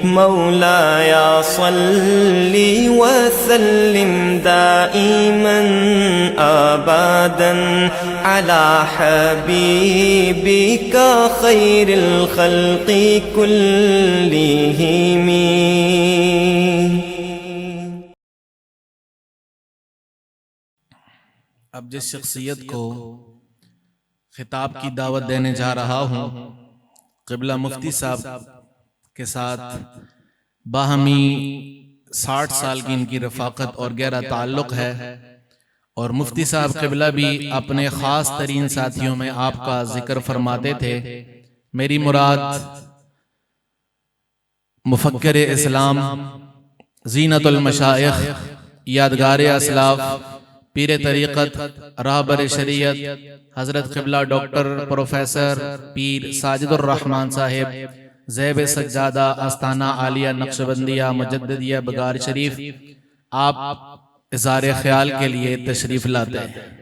मौलाया सल्ली वसल्लिम दाइमन अबदन अला हबीबिका खैरिल खल्क़ि कुल्लिहिम। अब जिस शख्सियत को खिताब की दावत देने जा रहा हूँ, क़िबला मुफ्ती साहब के साथ बाहमी 60 साल की इनकी रफ़ाक़त और गहरा ताल्लुक़ है। और मुफ्ती साहब क़िबला भी अपने ख़ास तरीन साथियों में आपका जिक्र फरमाते थे। मेरी मुराद मुफ़क्किर इस्लाम, ज़ीनतुल मशाइख़, यादगार असलाफ़, पीर तरीक़त, रहबर शरीयत हज़रत क़िबला डॉक्टर प्रोफेसर पीर साजिदुर रहमान साहिब, ज़ैब सज्जादा आस्ताना आलिया नक्शबंदिया मुजद्दिदिया बगार शरीफ, आप इज़हार ख्याल के लिए तशरीफ़ लाते हैं।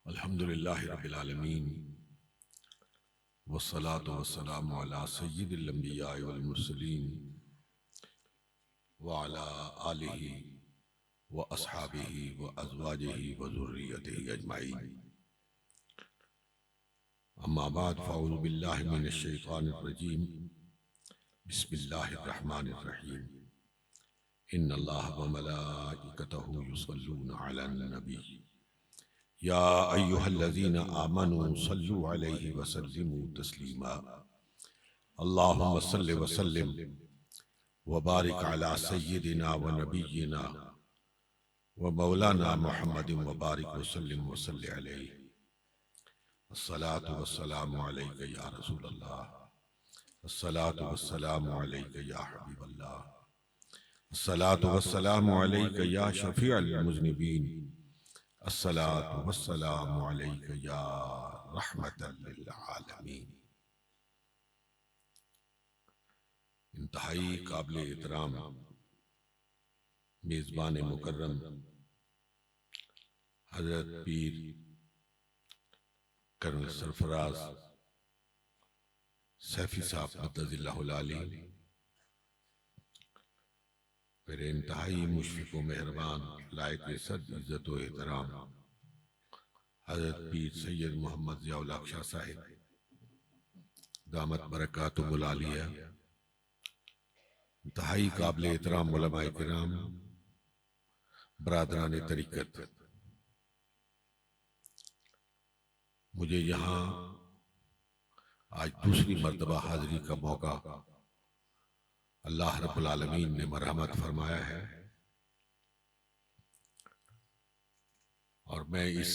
अल्हम्दुलिल्लाह रब्बिल आलमीन वस्सलातु वस्सलामु अला सय्यिदिल अंबिया वल मुरसलीन व अला आलिहि व अस्हाबिहि व अज़वाजिहि व ज़ुर्रिय्यतिहि अजमाइन। अम्मा बाद फ़अऊज़ु बिल्लाहि मिनश शैतानिर रजीम। बिस्मिल्लाहिर रहमानिर रहीम। इन्नल्लाह व मलाइकतहु युसल्लूना अलन नबी या अय्युहल्लज़ीना आमनू सल्लु अलैहि व सल्लिमू तस्लीमा। अल्लाहुम्मा सल्लि व सल्लिम व बारिक अला सय्यिदिना व नबिय्यिना व मौलाना मुहम्मदिन व बारिक व सल्लिम व सल्लि अलैहि। अस्सलातु वस्सलामु अलैका या रसूलल्लाह, अस्सलातु वस्सलामु अलैका या हबीबल्लाह, अस्सलातु वस्सलामु अलैका या शफीअल मुज़निबीन, अस्सलातु वस्सलामु अलैका या रहमतल लिल आलमीन। इंतहाई काबिल एहतराम मेज़बान मुकर्रम हज़रत पीर कर्नल सरफराज सैफी साहब मद्दज़िल्लाहुल आली, मेरे इंतहाई मुशफ़िक़ व मेहरबान लायक सद इज़्ज़त व एहतराम हज़रत पीर सैयद मोहम्मद ज़ियाउल हक़ शाह साहिब दामत बरकातुहुल आलिया, इंतहाई काबिल एहतराम उलमाए किराम, बरादरान तरीक़त, मुझे यहाँ आज दूसरी मर्तबा हाज़िरी का मौका अल्लाह रब्बुल आलमीन ने मरहमत फरमाया है और मैं इस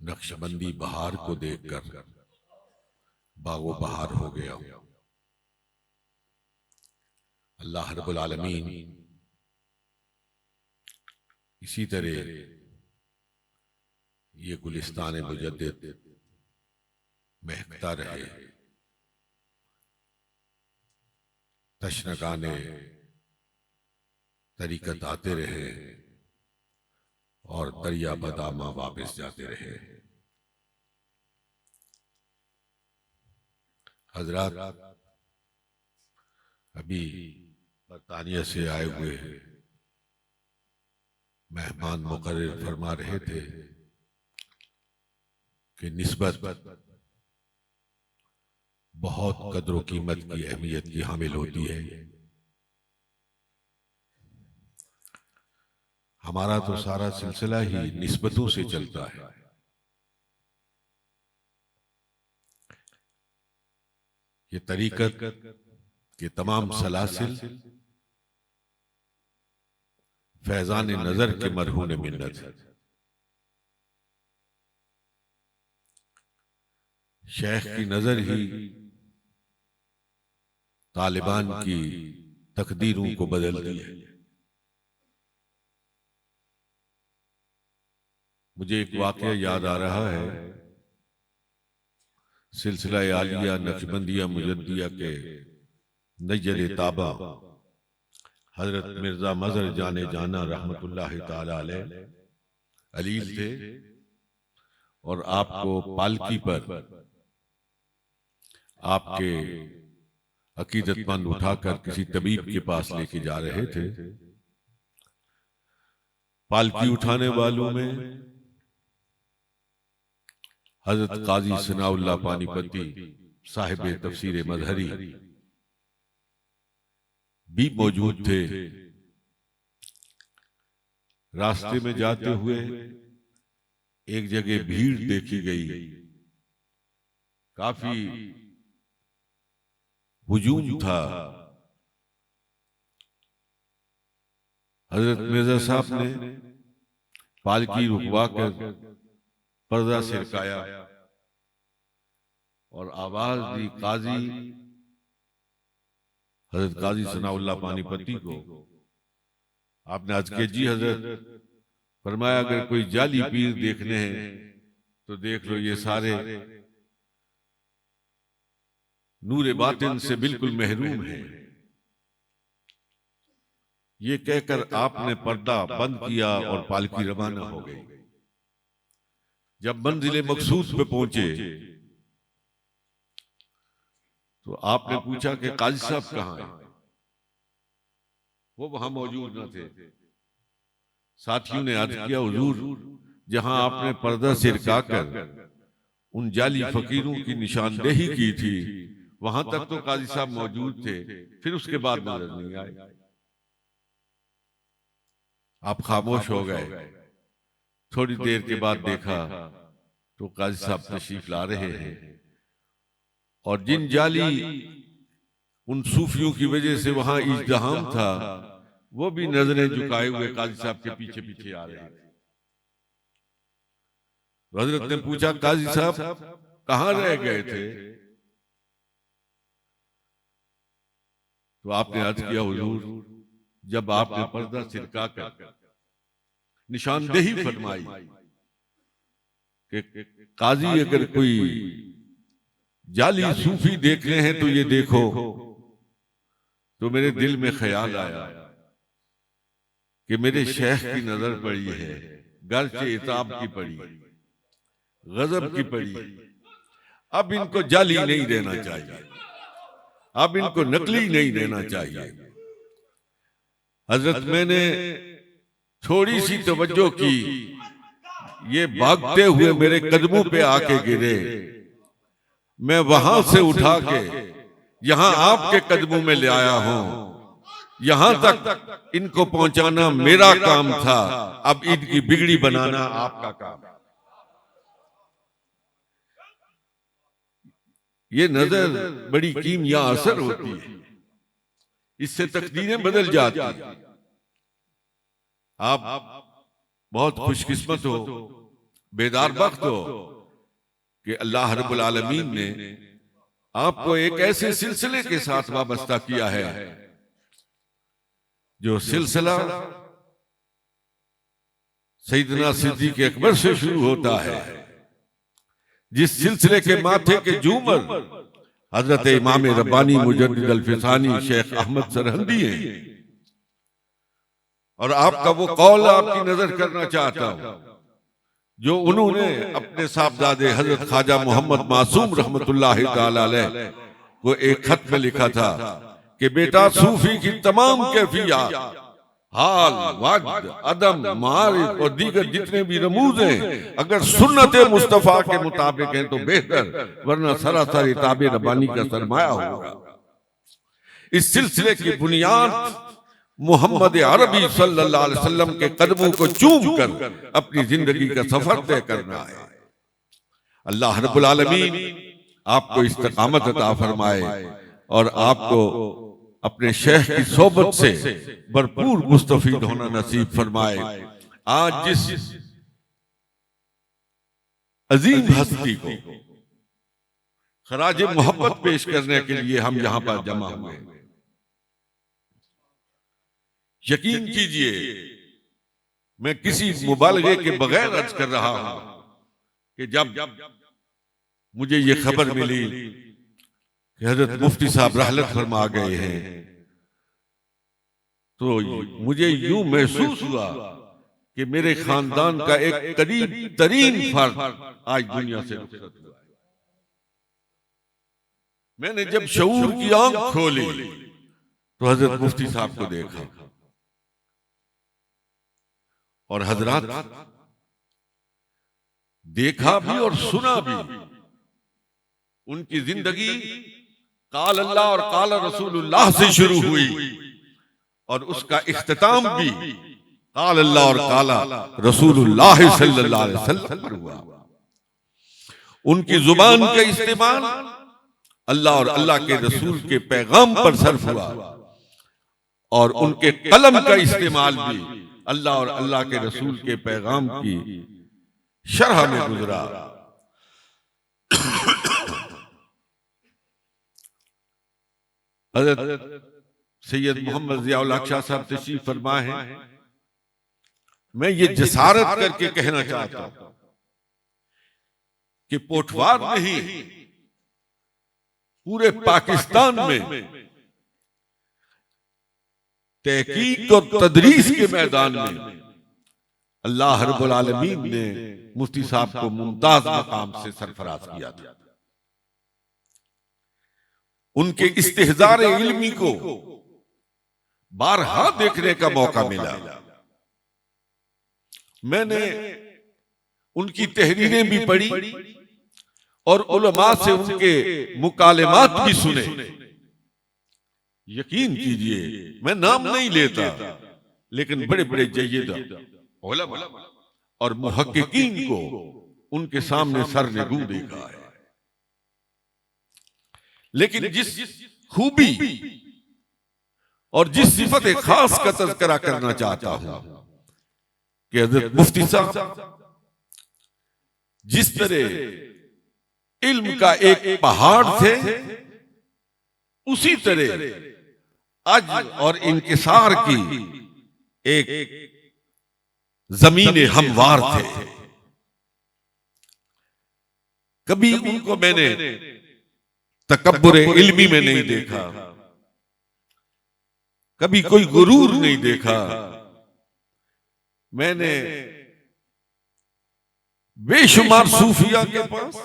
नक्शबंदी बहार को देखकर बागो बहार हो गया हूँ। अल्लाह रब्बुल आलमीन इसी तरह ये गुलिस्तान मुजद्दिद महकता रहे, तशनगाने तरीक़त आते रहे और दरिया बदामा वापस जाते रहे। हजरात अभी बरतानिया से आए हुए मेहमान मुकर्रर फरमा रहे थे कि निस्बत बहुत कद्र कीमत की अहमियत की हामिल होती है। हमारा तो सारा सिलसिला ही निस्बतों से चलता है। ये तरीक़त के तमाम सलासिल फैज़ान नजर के मरहून मिन्नत है। शेख की नजर ही तालिबान की तकदीरों को बदल दिया। मुझे एक वाकया याद आ रहा है, सिलसिला आलिया नक्शबंदिया मुजद्दिया के नजर ताबा हजरत मिर्जा मजहर जाने जाना रहमतुल्लाह ताला अलैह अलील थे, और आपको पालकी पर आपके अकीदतमंद उठाकर किसी तबीब के पास लेके जा रहे थे। पालकी उठाने वालों में हजरत काजी सनाउल्लाह पानीपती साहिब तफसीर मजहरी भी मौजूद थे। रास्ते में जाते हुए एक जगह भीड़ देखी गई, काफी हुजूम था। हजरत मिर्जा साहब ने पालकी रुकवा कर पर्दा सिरकाया और आवाज दी काजी हजरत काजी सनाउल्लाह पानीपती को। आपने आज के जी हजरत फरमाया, अगर कोई जाली पीर देखने हैं तो देख लो, ये सारे नूरे बातिन से बिल्कुल महरूम हैं। ये कहकर आपने पर्दा बंद किया और पालकी रवाना हो गई। जब मंजिले मकसूद पे पहुंचे तो आपने पूछा कि काजी साहब कहाँ हैं? वो वहां मौजूद न थे। साथियों ने अर्ज किया, हुजूर, जहां आपने पर्दा सिरका कर उन जाली फकीरों की निशानदेही की थी, वहां तक तो काजी साहब मौजूद थे, फिर उसके बाद नजर नहीं आए। आप खामोश हो गए। थोड़ी देर के बाद देखा तो काजी साहब तशरीफ ला रहे हैं, और जिन जाली उन सूफियों की वजह से वहां इज्तिहाम था, वो भी नजरें झुकाए हुए काजी साहब के पीछे पीछे आ रहे थे। हजरत ने पूछा, काजी साहब कहां रह गए थे? तो आपने अर्ज किया, हुजूर, जब आपने पर्दा सिरका कर निशानदेही फरमाई कि काजी अगर कोई जाली सूफी देख रहे हैं तो ये देखो, तो मेरे दिल में ख्याल आया कि मेरे शेख की नजर पड़ी है, गर्चे इताब की पड़ी, गजब की पड़ी। अब इनको जाली नहीं देना चाहिए, अब इनको नकली नहीं देना चाहिए। हजरत, मैंने थोड़ी सी तवज्जो की, ये भागते हुए मेरे कदमों पे आके गिरे। मैं वहां से उठा के यहां आपके कदमों में ले आया हूं। यहां तक इनको पहुंचाना मेरा काम था, अब इनकी बिगड़ी बनाना आपका काम है। ये नजर बड़ी कीमिया असर होती है, इससे तकदीरें बदल जाती हैं। आप बहुत खुशकिस्मत हो, बेदार बख्त हो कि अल्लाह रब्बुल आलमीन ने आपको एक ऐसे सिलसिले के साथ वाबस्ता किया है, जो सिलसिला सैयदना सिद्दीक़ अकबर से शुरू होता है, जिस सिलसिले के माथे के झूमर हजरत इमाम रब्बानी मुजद्दिद अल-फिसानी शेख अहमद सरहंदी हैं। और आपका वो कौल आपकी नजर करना चाहता हूं, जो उन्होंने अपने साहबजादे हजरत ख्वाजा मोहम्मद मासूम रहमतुल्लाह ताला अलैह को एक खत में लिखा था कि बेटा, सूफी की तमाम कैफियत, हाल, वक्त, अदम, मारिफ और दीगर जितने भी रमूज हैं, अगर सुन्नत मुस्तफा के मुताबिक हैं तो बेहतर, वरना सरासर ताबे रब्बानी का सरमाया होगा। इस सिलसिले की बुनियाद मोहम्मद अरबी सल्लल्लाहु अलैहि वसल्लम के कदमों को चूम कर अपनी जिंदगी का सफर तय करना है। अल्लाह रब्बुल आलमीन आपको इस्तिकामत अता फरमाए और आपको अपने शेख की सोबत से भरपूर मुस्तफीद होना नसीब फरमाए। आज जिस अजीम हस्ती को खराज मोहब्बत पेश करने के लिए हम यहाँ पर जमा हुए, यकीन कीजिए, मैं किसी मुबालगे के बगैर अर्ज कर रहा हूं कि जब मुझे ये खबर मिली कि हजरत मुफ्ती साहब रहलत फरमा गए हैं, तो मुझे यूं महसूस हुआ कि मेरे खानदान का एक करीब तरीन फर्द आज दुनिया से रुखसत हुआ है। मैंने जब शऊर की आंख खोली तो हजरत मुफ्ती साहब को देखा, और हजरात देखा भी और सुना भी। उनकी जिंदगी काल अल्लाह और काल रसूलुल्लाह से शुरू हुई और उसका इख्तिताम भी काल अल्लाह और काला रसूलुल्लाह सल्लल्लाहु अलैहि वसल्लम पर हुआ। उनकी जुबान का इस्तेमाल अल्लाह और अल्लाह के रसूल के पैगाम पर सर्फ हुआ और उनके कलम का इस्तेमाल भी अल्लाह और अल्लाह के रसूल के पैगाम की शरह में गुजरा। हज़रत सैयद मोहम्मद ज़ियाउल हक शाह साहब तशरीफ फरमा है। मैं ये जसारत करके कहना चाहता हूं कि पोठवार नहीं, पूरे पाकिस्तान में तहकीक और तदरीस के मैदान में अल्लाह रब्बुल आलमीन ने मुफ्ती साहब को मुमताज मकाम से सरफराज किया था। उनके इस्तेहजार इल्मी को बारहा देखने का मौका मिला। मैंने उनकी तहरीरें भी पढ़ी और उलमा से उनके मुकालमात भी सुने। यकीन कीजिए, मैं नाम नहीं लेता, लेकिन बड़े बड़े जय्यद उलमा और मुहक्किकीन को उनके सामने सरनगू देखा है। लेकिन जिस खूबी और जिस सिफत खास का तज़किरा करना चाहता हूं कि हज़रत मुफ्ती साहब जिस तरह इल्म का एक पहाड़ थे, उसी तरह अज और इंकिसार की एक जमीन हमवार थे। कभी उनको मैंने तकब्बुर इल्मी में नहीं देखा, कभी कोई गुरूर नहीं देखा। मैंने बेशुमार सूफिया के पास,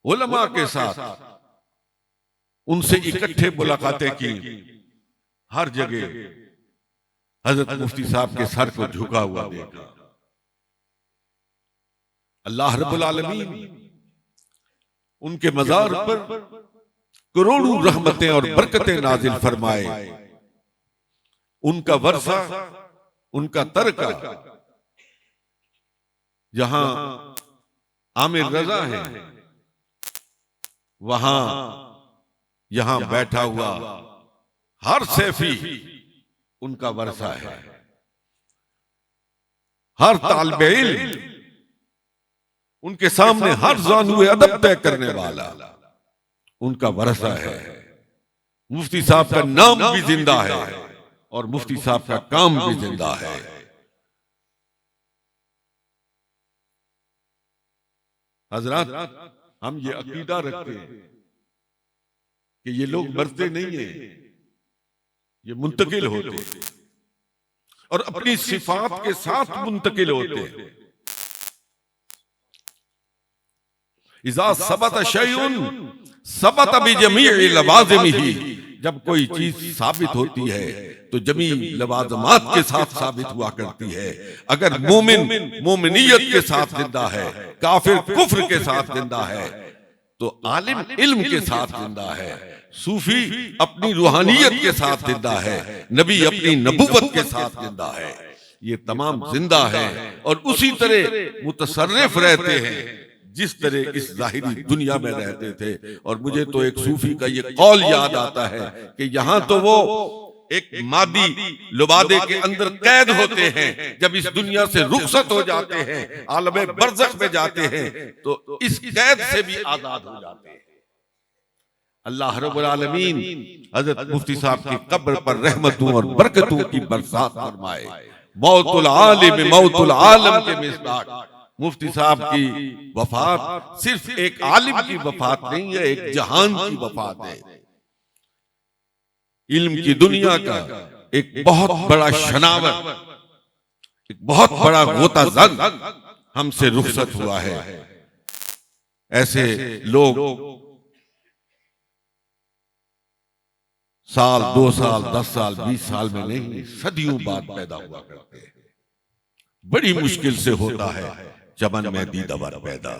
उलमा के साथ उनसे इकट्ठे मुलाकातें की। हर जगह हजरत मुफ्ती साहब के सर को झुका हुआ देखा। अल्लाह रब्बुल आलमीन उनके मजार पर करोड़ों रहमतें और बरकतें नाजिल फरमाए। उनका वर्षा, उनका तरका, जहां आमिर रजा है, वहां यहां बैठा हुआ हर सैफी उनका वर्षा है। हर तालिबे इल्म उनके सामने, हर ज़ानुए अदब तय करने वाला उनका वर्षा है। मुफ्ती साहब का नाम भी जिंदा है और मुफ्ती साहब का काम भी जिंदा है। हजरात, हम ये अकीदा रखते हैं कि ये लोग मरते नहीं हैं, ये मुंतकिल होते हैं और अपनी सिफात के साथ मुंतकिल होते हैं। इज़ा सबत शैउन सबत बिजमीइ लवाज़िमिही, जब कोई चीज साबित होती है तो जमी लवाज़मात के साथ साबित हुआ करती है। अगर मोमिन मोमिनियत के साथ जिंदा है, काफिर कुफ्र के साथ जिंदा है, तो आलिम इल्म के साथ जिंदा है, सूफी अपनी रूहानियत के साथ जिंदा है, नबी अपनी नबूवत के साथ जिंदा है। ये तमाम जिंदा है और उसी तरह मुतसर्रिफ रहते हैं जिस तरह इस जाहिरी दुनिया में रहते थे। और मुझे तो एक सूफी का ये कौल याद आता है कि यहां तो वो एक मादी लुबादे के अंदर कैद होते हैं, जब इस दुनिया से रुखसत हो जाते हैं, आलमे बरज़ख में जाते हैं, तो इस कैद से भी आजाद हो जाते हैं। अल्लाह रब्बुल आलमीन हजरत मुफ्ती साहब की कब्र पर रहमतों और बरकतों की बरसात फरमाए। मौतुल आलिम मौतुल आलम के मिसदाक मुफ्ती साहब की वफात सिर्फ एक आलिम की वफात नहीं है, एक जहान की वफात है। इल्म की दुनिया का एक बहुत बड़ा शनावर, एक बहुत बड़ा गोताजन हमसे रुखसत हुआ है। ऐसे लोग साल 2 साल 10 साल 20 साल में नहीं, सदियों बाद पैदा हुआ करते हैं। बड़ी मुश्किल से होता है चमन में दीदावर पैदा।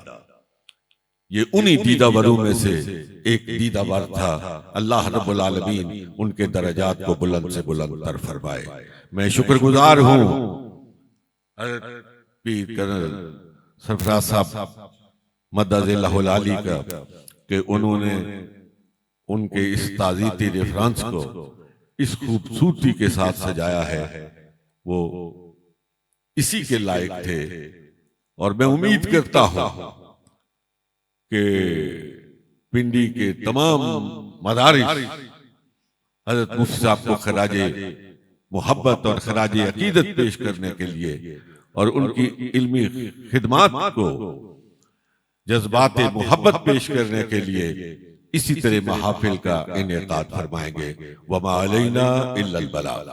ये उन्हीं दीदावरों में से एक दीदावर था। अल्लाह रब्बुल आलमीन उनके दरजात को बुलंद से बुलंद तर फरमाए। मैं शुक्रगुजार हूं पीर कर्नल सरफराज साहब मद्दज़िल्लाहुल आली का कि उन्होंने उनके इस ताज़ीती रेफरेंस को इस खूबसूरती के साथ सजाया है। वो इसी के लायक थे और मैं उम्मीद करता हूं कि पिंडी के तमाम मदारिस हजरत मुफ्ती साहब को खराजे मोहब्बत और खराजे अकीदत पेश करने के लिए और उनकी इल्मी खिदमात को जज्बात मोहब्बत पेश करने के लिए इसी तरह महाफिल का इनेकाद फरमाएंगे। वमा अलैना इल्लल बलाग।